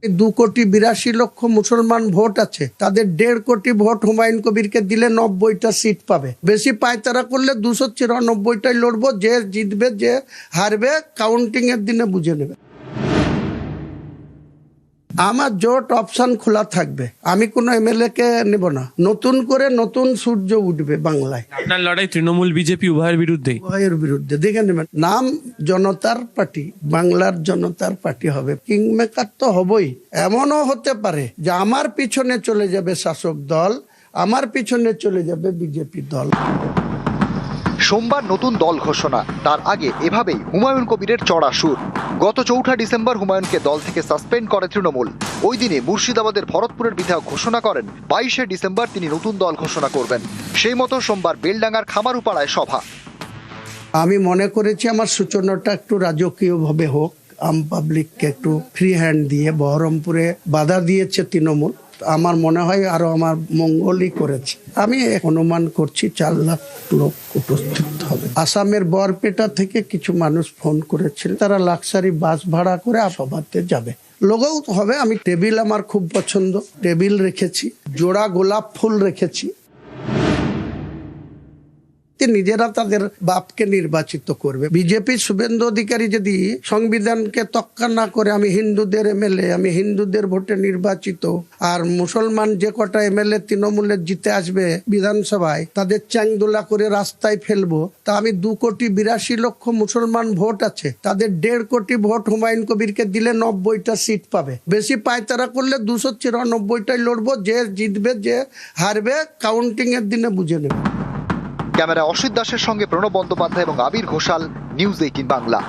2,82,00,000 মুসলমান ভোট আছে, তাদের 1.5 কোটি ভোট হুমায়ুন কবিরকে দিলে 90টা সিট পাবে। বেশি পায়তারা করলে 294টাই লড়বো। যে জিতবে যে হারবে কাউন্টিং এর দিনে বুঝে নেবে। আমার জোট অপশন খোলা থাকবে, আমি কোনো এমএলএ কে নেব না। নতুন করে নতুন সূর্য উঠবে বাংলায়। আপনার লড়াই তৃণমূল বিজেপি উভয়ের বিরুদ্ধে? উভয়ের বিরুদ্ধে। দেখে নেবেন, নাম জনতার পার্টি, বাংলার জনতার পার্টি হবে। কিংমেকার তো হবই। এমনও হতে পারে যে আমার পিছনে চলে যাবে শাসক দল, আমার পিছনে চলে যাবে বিজেপি দল। সোমবার নতুন দল ঘোষণা, তার আগে এভাবেই হুমায়ুন কবিরের চড়া সুর। গত 4 ডিসেম্বর হুমায়ুনকে দল থেকে সাসপেন্ড করে তৃণমূল। ওই দিনে মুর্শিদাবাদের ভরতপুরের বিধায়ক ঘোষণা করেন 22শে ডিসেম্বর তিনি নতুন দল ঘোষণা করবেন। সেই মতো সোমবার বেলডাঙ্গার খামারুপাড়ায় সভা। আমি মনে করেছি আমার সূচনাটা একটু রাজকীয় ভাবে হোক, আম পাবলিককে একটু ফ্রি হ্যান্ড দিয়ে। বহরমপুরে বাধা দিয়েছে তৃণমূল, আমার মনে হয় আরো আমার মঙ্গলই করেছে। আমি অনুমান করছি 4 লাখ লোক উপস্থিত হবে। আসামের বরপেটা থেকে কিছু মানুষ ফোন করেছিল, তারা লাক্সারি বাস ভাড়া করে সভাতে যাবে। লোগও হবে। আমি টেবিল আমার খুব পছন্দ, টেবিল রেখেছি, জোড়া গোলাপ ফুল রেখেছি। নিজেরা তাদের বাপকে নির্বাচিত করবে। বিজেপি শুভেন্দু অধিকারী যদি সংবিধানকে তক্কা না করে আমি হিন্দুদের এমএলএ, আমি হিন্দুদের ভোটে নির্বাচিত, আর মুসলমান যে কটা এমএলএ তৃণমূলের জিতে আসবে বিধানসভায় তাদের চ্যাংদোলা করে রাস্তায় ফেলবো, তা আমি 2,82,00,000 মুসলমান ভোট আছে, তাদের 1.5 কোটি ভোট হুমায়ুন কবিরকে দিলে 90টা সিট পাবে। বেশি পায়তারা করলে 294টাই লড়বো। যে জিতবে যে হারবে কাউন্টিং এর দিনে বুঝে নেবে। ক্যামেরা অসিত দাসের সঙ্গে প্রণব বন্দ্যোপাধ্যায় এবং আবির ঘোষাল, নিউজ 18 বাংলা।